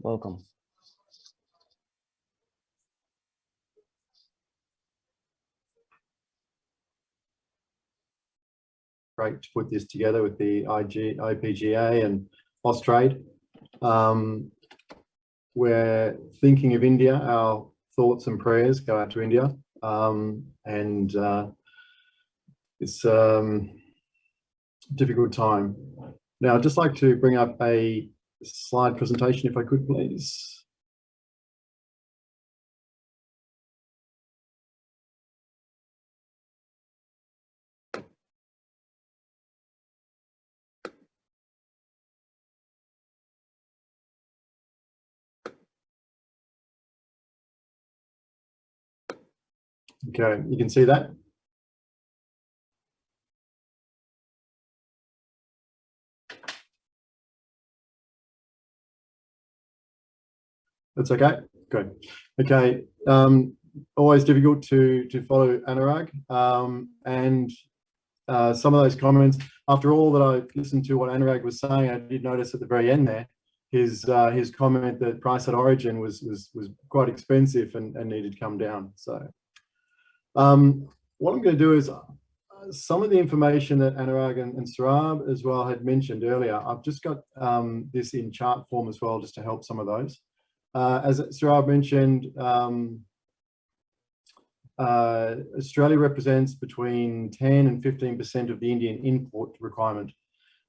Welcome. Great to put this together with the IPGA and Austrade. We're thinking of India. Our thoughts and prayers go out to India, it's a difficult time. Now, I'd just like to bring up a slide presentation, if I could, please. Okay, you can see that. That's okay. Good. Okay. Always difficult to follow Anurag, and some of those comments. After all that I listened to what Anurag was saying, I did notice at the very end there his comment that price at origin was quite expensive and needed to come down. So what I'm going to do is some of the information that Anurag and Saurabh as well had mentioned earlier. I've just got this in chart form as well, just to help some of those. As Saurabh mentioned, Australia represents between 10 and 15% of the Indian import requirement.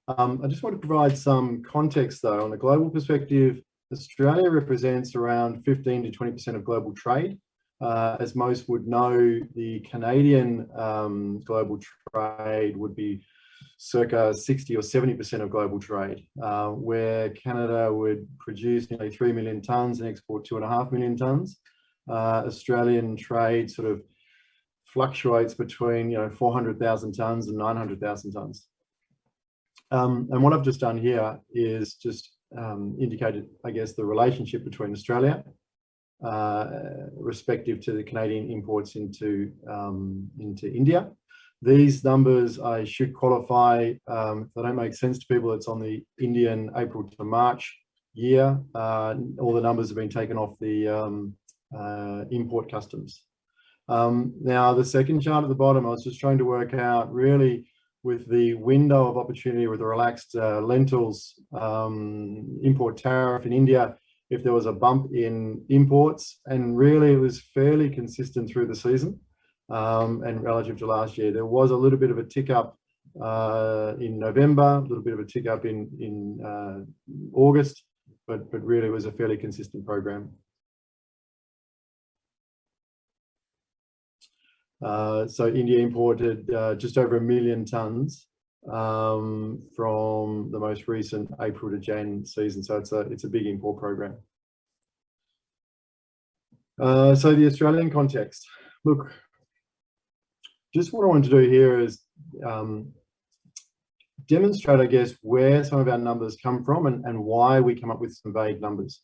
I just want to provide some context though. On a global perspective, Australia represents around 15 to 20% of global trade. As most would know, the Canadian global trade would be circa 60 or 70% of global trade, where Canada would produce nearly 3 million tonnes and export 2.5 million tonnes. Australian trade sort of fluctuates between 400,000 tonnes and 900,000 tonnes. And what I've just done here is just indicated, I guess, the relationship between Australia respective to the Canadian imports into India. These numbers, I should qualify, if they don't make sense to people, it's on the Indian April to March year. All the numbers have been taken off the import customs. Now, the second chart at the bottom, I was just trying to work out really with the window of opportunity with the relaxed lentils import tariff in India, if there was a bump in imports, and really it was fairly consistent through the season. And relative to last year, there was a little bit of a tick up in November, a little bit of a tick up in August, but really it was a fairly consistent program. So India imported just over 1 million tonnes from the most recent April to Jan season. So it's a big import program. So the Australian context. Look, just what I want to do here is demonstrate, I guess, where some of our numbers come from and why we come up with some vague numbers.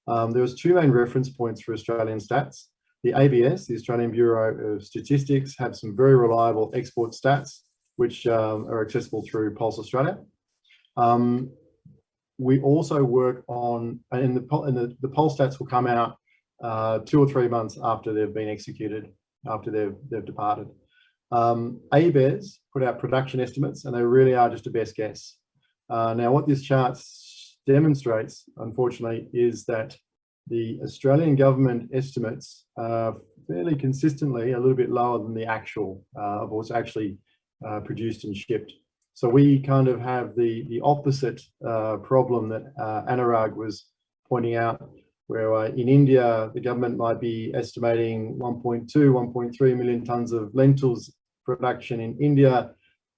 There was two main reference points for Australian stats. The ABS, the Australian Bureau of Statistics, have some very reliable export stats, which are accessible through Pulse Australia. We also work on, and the Pulse stats will come out 2 or 3 months after they've been executed, after they've departed. ABS put out production estimates, and they really are just a best guess. Now, what this chart demonstrates, unfortunately, is that the Australian government estimates are fairly consistently a little bit lower than the actual of what's actually produced and shipped. So we kind of have the opposite problem that Anurag was pointing out, where in India, the government might be estimating 1.2, 1.3 million tonnes of lentils production in India.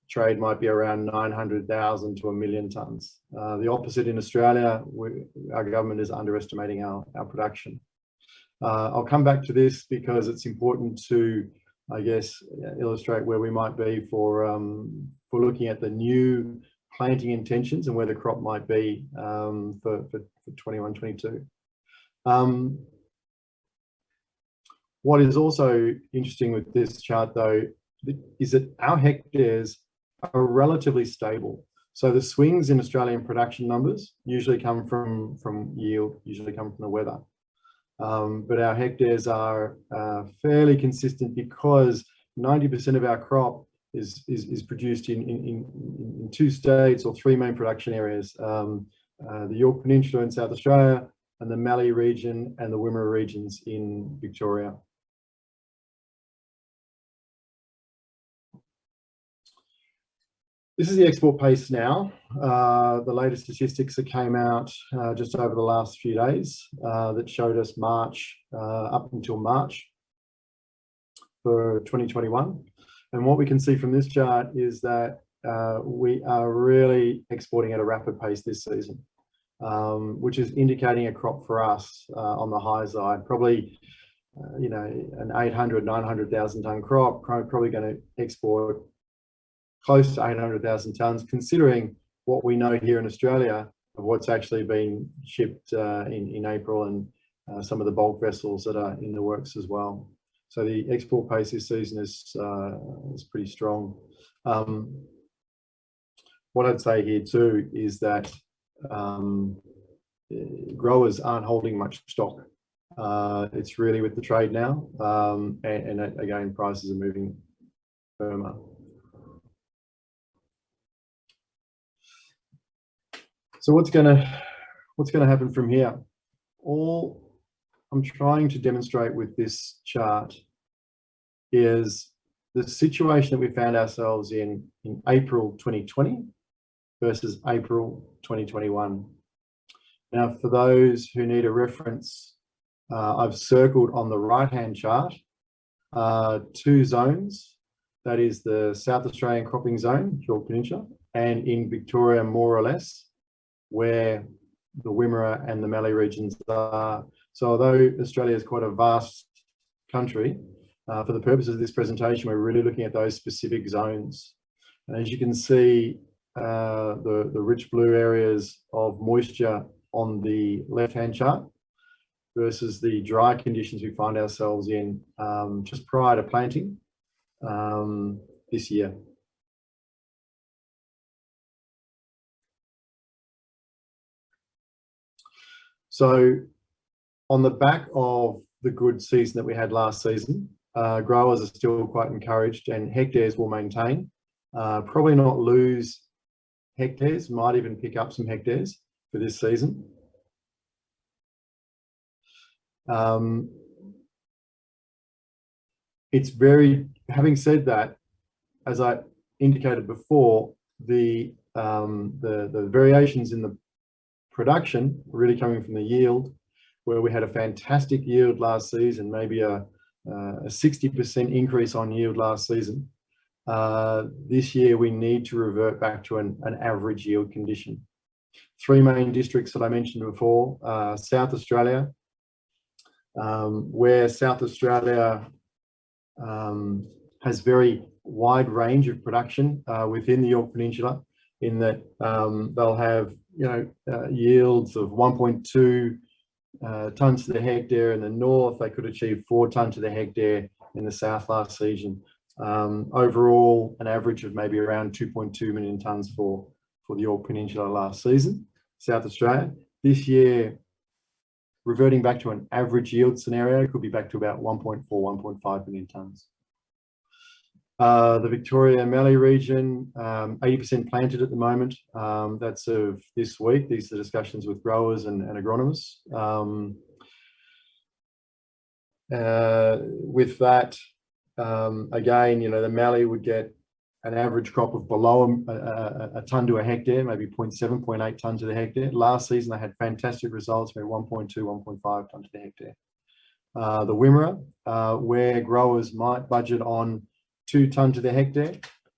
Trade might be around 900,000 to 1 million tonnes. The opposite in Australia, our government is underestimating our production. I'll come back to this because it's important to, I guess, illustrate where we might be for looking at the new planting intentions and where the crop might be for 21-22. What is also interesting with this chart, though, is that our hectares are relatively stable. So the swings in Australian production numbers usually come from yield, usually come from the weather. But our hectares are fairly consistent because 90% of our crop is produced in two states or three main production areas, the Yorke Peninsula in South Australia and the Mallee region and the Wimmera regions in Victoria. This is the export pace now. The latest statistics that came out just over the last few days that showed us March, up until March for 2021. And what we can see from this chart is that we are really exporting at a rapid pace this season, which is indicating a crop for us on the high side, probably you know, an 800, 900,000 tonne crop, probably going to export close to 800,000 tonnes, considering what we know here in Australia of what's actually been shipped in April and some of the bulk vessels that are in the works as well. So the export pace this season is pretty strong. What I'd say here too is that growers aren't holding much stock. It's really with the trade now, and again, prices are moving firmer. So what's going to happen from here? All I'm trying to demonstrate with this chart is the situation that we found ourselves in April 2020 versus April 2021. Now, for those who need a reference, I've circled on the right-hand chart two zones. That is the South Australian cropping zone, Yorke Peninsula, and in Victoria, more or less, where the Wimmera and the Mallee regions are. So although Australia is quite a vast country, for the purposes of this presentation, we're really looking at those specific zones. And as you can see, the rich blue areas of moisture on the left-hand chart versus the dry conditions we find ourselves in just prior to planting this year. So on the back of the good season that we had last season, growers are still quite encouraged and hectares will maintain, probably not lose hectares, might even pick up some hectares for this season. It's very, having said that, as I indicated before, the variations in the production really coming from the yield, where we had a fantastic yield last season, maybe a 60% increase on yield last season. This year we need to revert back to an average yield condition. Three main districts that I mentioned before, South Australia, where South Australia has very wide range of production within the Yorke Peninsula, in that they'll have yields of 1.2 tonnes to the hectare. In the north, they could achieve 4 tonnes to the hectare in the south last season. Overall, an average of maybe around 2.2 million tonnes for the Yorke Peninsula last season, South Australia. This year, reverting back to an average yield scenario, could be back to about 1.4, 1.5 million tonnes. The Victoria Mallee region, 80% planted at the moment. That's of this week. These are discussions with growers and agronomists. With that, again, the Mallee would get an average crop of below a tonne to a hectare, maybe 0.7, 0.8 tonne to the hectare. Last season, they had fantastic results, maybe 1.2, 1.5 tonne to the hectare. The Wimmera, where growers might budget on 2 tonne to the hectare.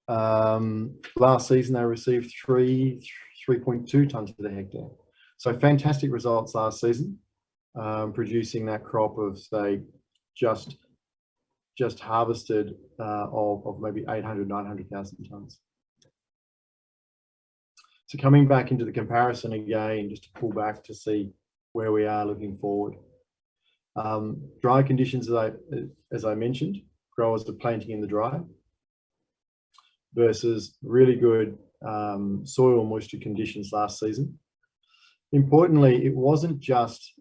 Last season, they received 3.2 tonne to the hectare. So fantastic results last season, producing that crop of, say, just harvested of maybe 800, 900,000 tonnes. So coming back into the comparison again, just to pull back to see where we are looking forward. Dry conditions, as I mentioned, growers are planting in the dry versus really good soil moisture conditions last season. Importantly, it wasn't just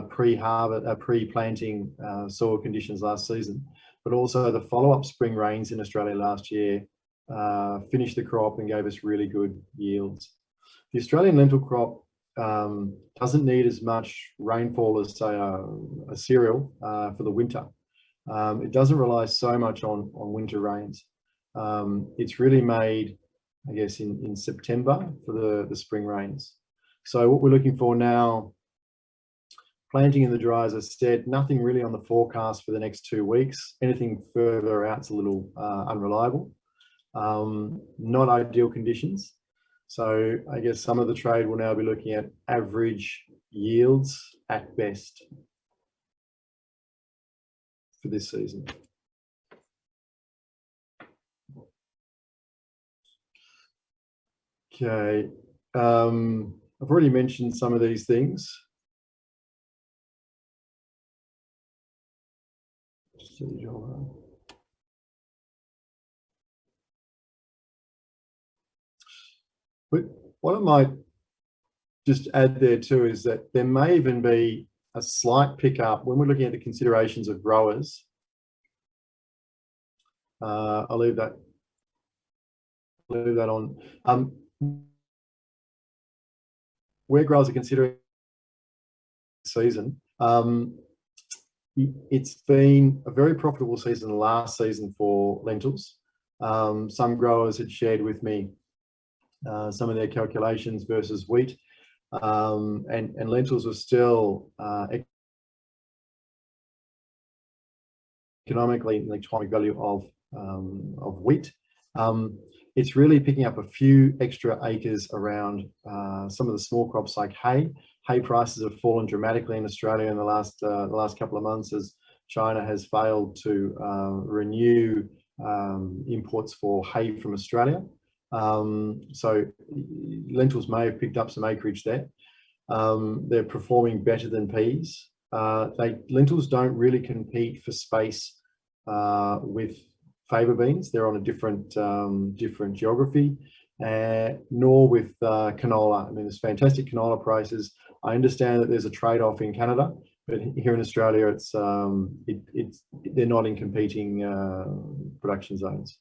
pre-planting soil conditions last season, but also the follow-up spring rains in Australia last year finished the crop and gave us really good yields. The Australian lentil crop doesn't need as much rainfall as, say, a cereal for the winter. It doesn't rely so much on winter rains. It's really made, I guess, in September for the spring rains. So what we're looking for now, planting in the dry, as I said, nothing really on the forecast for the next 2 weeks. Anything further out's a little unreliable. Not ideal conditions. So I guess some of the trade will now be looking at average yields at best for this season. Okay, I've already mentioned some of these things. But what I might just add there too is that there may even be a slight pickup when we're looking at the considerations of growers. I'll leave that on. Where growers are considering season, it's been a very profitable season last season for lentils. Some growers had shared with me some of their calculations versus wheat, and lentils are still economically in the economic value of wheat. It's really picking up a few extra acres around some of the small crops like hay. Hay prices have fallen dramatically in Australia in the last couple of months as China has failed to renew imports for hay from Australia. So lentils may have picked up some acreage there. They're performing better than peas. Lentils don't really compete for space with favour beans. They're on a different geography, nor with canola. I mean, there's fantastic canola prices. I understand that there's a trade-off in Canada, but here in Australia, they're not in competing production zones.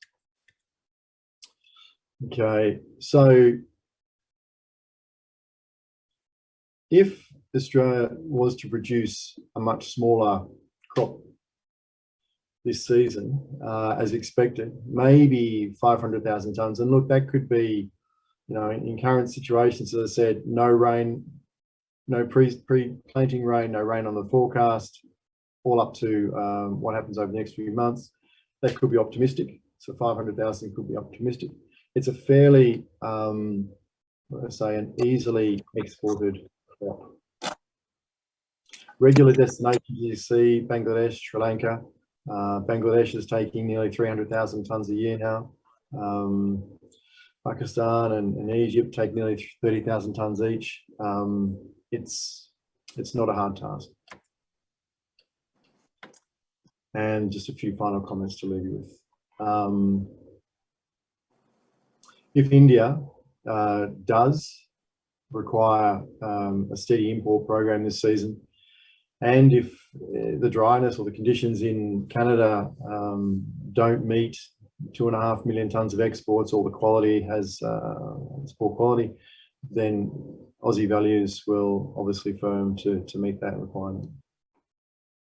Okay, so if Australia was to produce a much smaller crop this season, as expected, maybe 500,000 tonnes. And look, that could be, you know, in current situations, as I said, no rain, no pre-planting rain, no rain on the forecast, all up to what happens over the next few months. That could be optimistic. So 500,000 could be optimistic. It's a fairly, let's say, an easily exported crop. Regular destinations you see, Bangladesh, Sri Lanka. Bangladesh is taking nearly 300,000 tonnes a year now. Pakistan and Egypt take nearly 30,000 tonnes each. It's not a hard task. And just a few final comments to leave you with. If India does require a steady import program this season, and if the dryness or the conditions in Canada don't meet 2.5 million tonnes of exports, or the quality has poor quality, then Aussie values will obviously firm to meet that requirement.